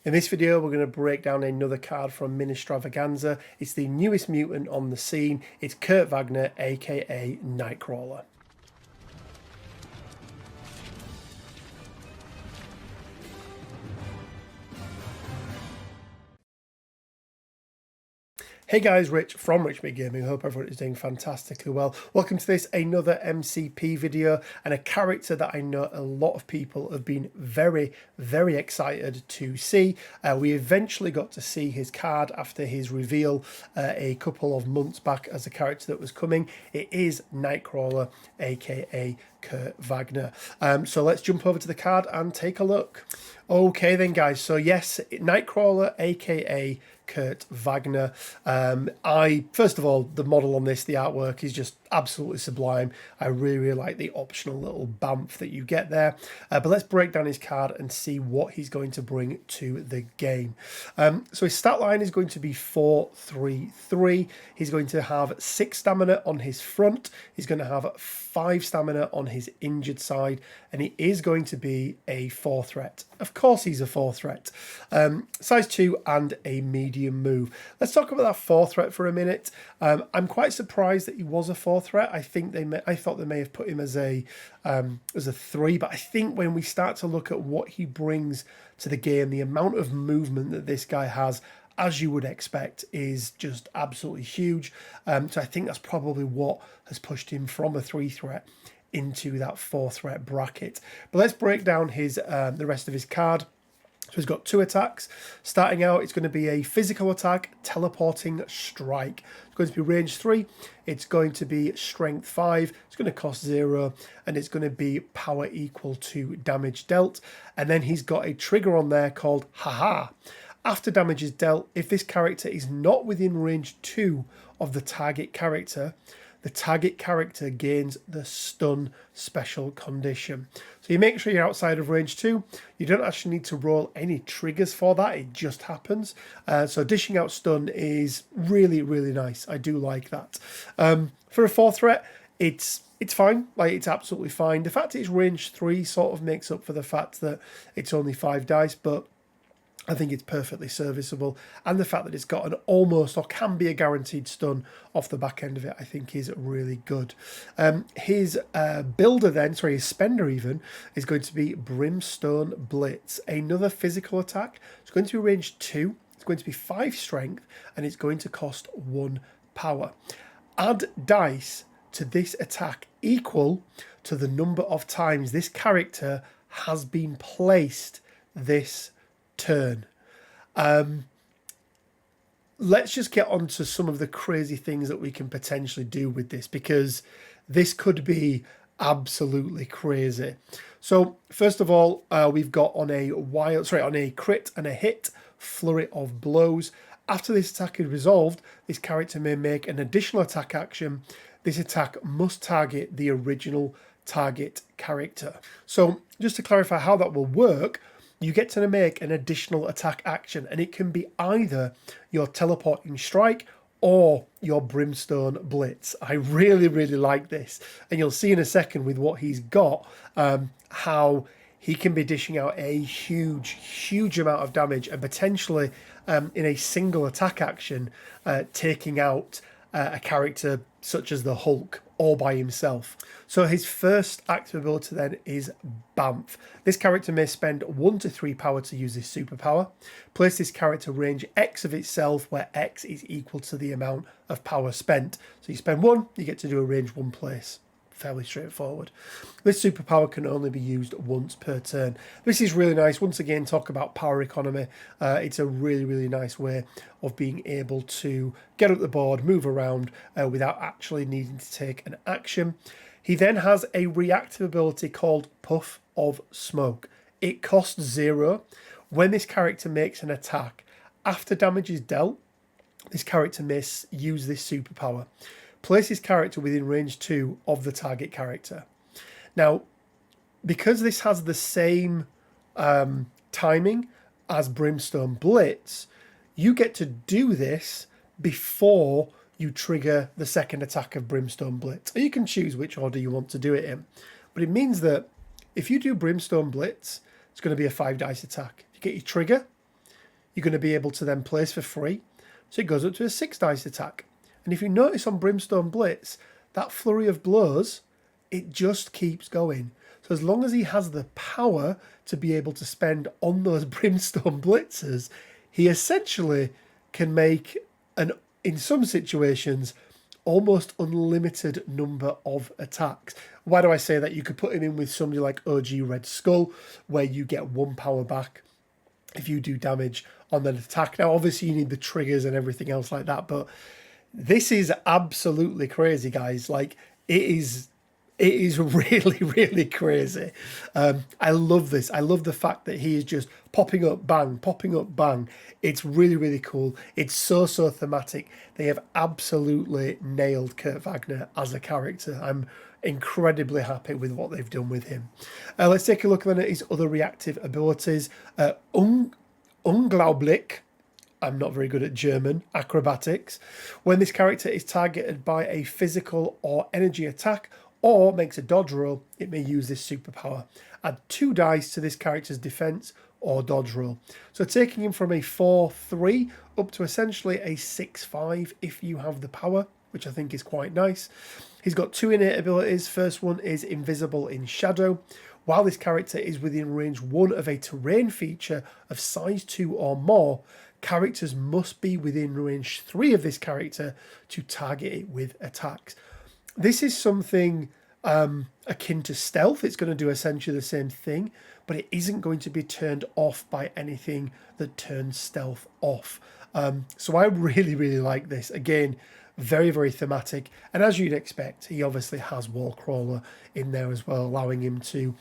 In this video, we're going to break down another card from MiniStravaganza. It's the newest mutant on the scene. It's Kurt Wagner, aka Nightcrawler. Hey guys, Rich from Rich Big Gaming. Hope everyone is doing fantastically well. Welcome to this, another MCP video, and a character that I know a lot of people have been very excited to see. We eventually got to see his card after his reveal a couple of months back as a character that was coming. It is Nightcrawler, aka Kurt Wagner. So let's jump over to the card and take a look. Okay then guys, so yes, Nightcrawler, aka Kurt Wagner. First of all, the model on this, the artwork is just absolutely sublime. I really like the optional little BAMF that you get there. But let's break down his card and see what he's going to bring to the game. So his stat line is going to be 4-3-3. He's going to have 6 stamina on his front. He's going to have 5 stamina on his injured side, and he is going to be a 4 threat. Of course he's a 4 threat. Size 2 and a medium move. Let's talk about that 4 threat for a minute. I'm quite surprised that he was a 4 threat. I thought they may have put him as a 3, but I think when we start to look at what he brings to the game, the amount of movement that this guy has, as you would expect, is just absolutely huge. So I think that's probably what has pushed him from a 3 threat into that 4 threat bracket. But let's break down his the rest of his card. So he's got 2 attacks. Starting out, it's going to be a physical attack, teleporting strike. It's going to be range 3. It's going to be strength 5. It's going to cost 0, and it's going to be power equal to damage dealt. And then he's got a trigger on there called Haha. After damage is dealt, if this character is not within range 2 of the target character, the target character gains the stun special condition. So you make sure you're outside of range 2. You don't actually need to roll any triggers for that. It just happens. So dishing out stun is really nice. I do like that. For a 4 threat, it's fine. Like, it's absolutely fine. The fact it's range 3 sort of makes up for the fact that it's only 5 dice, but I think it's perfectly serviceable, and the fact that it's got an almost, or can be a guaranteed stun off the back end of it, I think is really good. His builder then, sorry, his spender even, is going to be Brimstone Blitz, another physical attack. It's going to be range 2, it's going to be 5 strength, and it's going to cost 1 power. Add dice to this attack equal to the number of times this character has been placed this turn. Let's just get on to some of the crazy things that we can potentially do with this, because this could be absolutely crazy. So first of all, we've got on a crit and a hit, flurry of blows. After this attack is resolved, this character may make an additional attack action. This attack must target the original target character. So just to clarify how that will work, you get to make an additional attack action, and it can be either your teleporting strike or your Brimstone Blitz. I really like this, and you'll see in a second with what he's got how he can be dishing out a huge amount of damage, and potentially in a single attack action taking out a character such as the Hulk all by himself. So his first active ability then is BAMF. This character may spend 1 to 3 power to use this superpower. Place this character range X of itself, where X is equal to the amount of power spent. So you spend 1, you get to do a range 1 place. Fairly straightforward. This superpower can only be used once per turn. This is really nice. Once again, talk about power economy. It's a really nice way of being able to get up the board, move around without actually needing to take an action. He then has a reactive ability called Puff of Smoke. It costs 0. When this character makes an attack, after damage is dealt, this character may use this superpower. Place his character within range 2 of the target character. Now, because this has the same timing as Brimstone Blitz, you get to do this before you trigger the second attack of Brimstone Blitz. Or you can choose which order you want to do it in. But it means that if you do Brimstone Blitz, it's going to be a 5 dice attack. If you get your trigger, you're going to be able to then place for free. So it goes up to a 6 dice attack. And if you notice on Brimstone Blitz, that flurry of blows, it just keeps going. So as long as he has the power to be able to spend on those Brimstone Blitzers, he essentially can make in some situations, almost unlimited number of attacks. Why do I say that? You could put him in with somebody like OG Red Skull, where you get 1 power back if you do damage on an attack. Now, obviously, you need the triggers and everything else like that, but this is absolutely crazy, guys. Like, it is really, really crazy. I love this. I love the fact that he is just popping up, bang, popping up, bang. It's really, really cool. It's so thematic. They have absolutely nailed Kurt Wagner as a character. I'm incredibly happy with what they've done with him. Let's take a look then at his other reactive abilities. Unglaublich. I'm not very good at German. Acrobatics. When this character is targeted by a physical or energy attack, or makes a dodge roll, it may use this superpower. Add 2 dice to this character's defense or dodge roll. So taking him from a 4-3 up to essentially a 6-5 if you have the power, which I think is quite nice. He's got 2 innate abilities. First one is invisible in shadow. While this character is within range 1 of a terrain feature of size 2 or more, characters must be within range 3 of this character to target it with attacks. This is something akin to stealth. It's going to do essentially the same thing, but it isn't going to be turned off by anything that turns stealth off. So I really, really like this. Again, very, very thematic. And as you'd expect, he obviously has Wall Crawler in there as well, allowing him to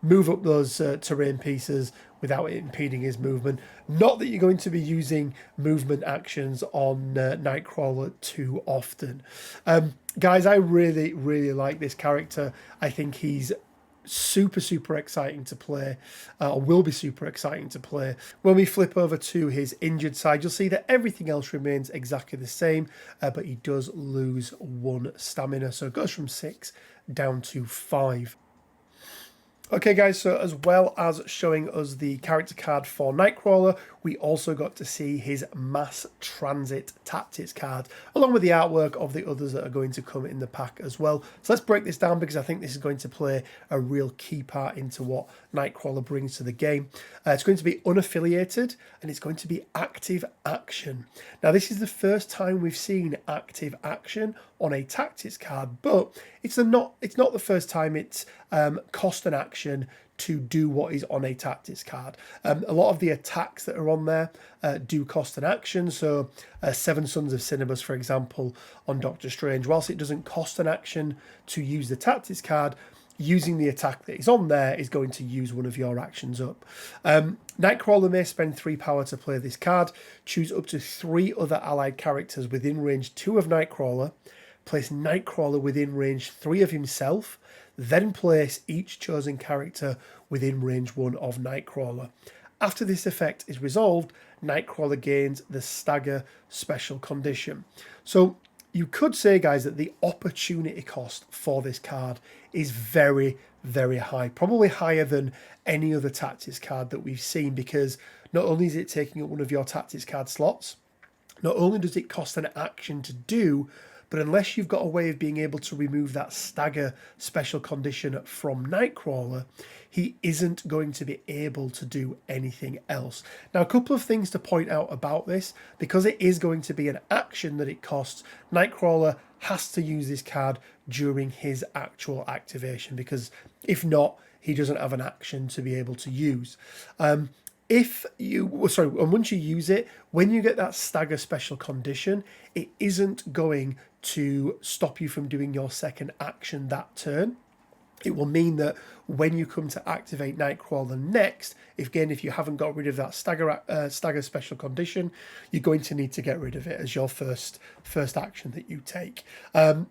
move up those terrain pieces without it impeding his movement. Not that you're going to be using movement actions on Nightcrawler too often. Guys, I really, really like this character. I think he's super, super exciting to play, or will be super exciting to play. When we flip over to his injured side, you'll see that everything else remains exactly the same, but he does lose 1 stamina. So it goes from 6 down to 5. Okay guys, so as well as showing us the character card for Nightcrawler, we also got to see his Mass Transit Tactics card, along with the artwork of the others that are going to come in the pack as well. So let's break this down, because I think this is going to play a real key part into what Nightcrawler brings to the game. It's going to be unaffiliated, and it's going to be active action. Now, this is the first time we've seen active action on a tactics card, but it's not the first time it's cost an action to do what is on a tactics card. A lot of the attacks that are on there do cost an action. So Seven Sons of Cinebus, for example, on Doctor Strange, whilst it doesn't cost an action to use the tactics card, using the attack that is on there is going to use one of your actions up. Nightcrawler may spend 3 power to play this card, choose up to 3 other allied characters within range 2 of Nightcrawler, place Nightcrawler within range 3 of himself, then place each chosen character within range 1 of Nightcrawler. After this effect is resolved, Nightcrawler gains the Stagger special condition. So you could say, guys, that the opportunity cost for this card is very, very high. Probably higher than any other tactics card that we've seen, because not only is it taking up one of your tactics card slots, not only does it cost an action to do, but unless you've got a way of being able to remove that Stagger special condition from Nightcrawler, he isn't going to be able to do anything else. Now, a couple of things to point out about this. Because it is going to be an action that it costs, Nightcrawler has to use this card during his actual activation, because if not, he doesn't have an action to be able to use. And once you use it, when you get that Stagger special condition, it isn't going to stop you from doing your second action that turn. It will mean that when you come to activate Nightcrawler next, if you haven't got rid of that Stagger special condition, you're going to need to get rid of it as your first action that you take. But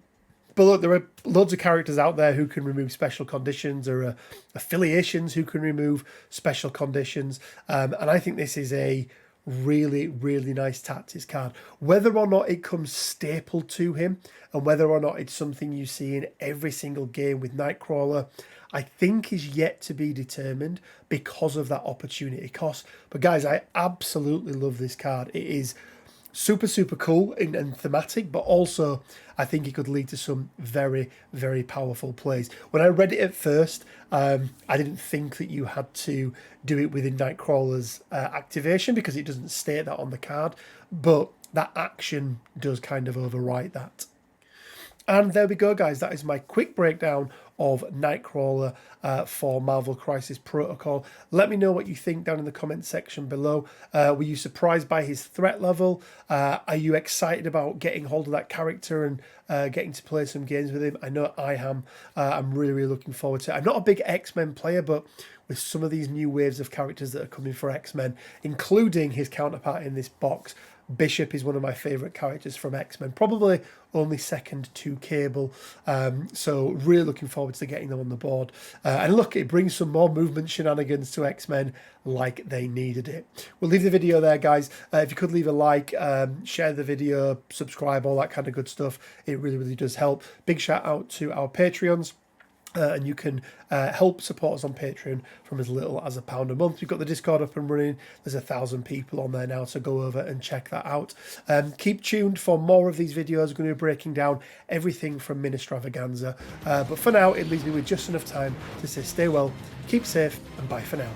look, there are loads of characters out there who can remove special conditions. There are affiliations who can remove special conditions. And I think this is a really, really nice tactics card. Whether or not it comes stapled to him, and whether or not it's something you see in every single game with Nightcrawler, I think is yet to be determined because of that opportunity cost. But guys, I absolutely love this card. It is super, super cool and thematic, but also I think it could lead to some very, very powerful plays. When I read it at first, I didn't think that you had to do it within Nightcrawler's activation because it doesn't state that on the card, but that action does kind of overwrite that. And there we go, guys. That is my quick breakdown of Nightcrawler for Marvel Crisis Protocol. Let me know what you think down in the comment section below. Were you surprised by his threat level? Are you excited about getting hold of that character and getting to play some games with him? I know I am. I'm really, really looking forward to it. I'm not a big X-Men player, but with some of these new waves of characters that are coming for X-Men, including his counterpart in this box, Bishop is one of my favourite characters from X-Men, probably only second to Cable. So really looking forward to getting them on the board. And look, it brings some more movement shenanigans to X-Men like they needed it. We'll leave the video there, guys. If you could leave a like, share the video, subscribe, all that kind of good stuff. It really, really does help. Big shout out to our Patreons. And you can help support us on Patreon from as little as £1 a month. We've got the Discord up and running. There's 1,000 people on there now, so go over and check that out. Keep tuned for more of these videos. We're going to be breaking down everything from MiniStravaganza. But for now, it leaves me with just enough time to say stay well, keep safe, and bye for now.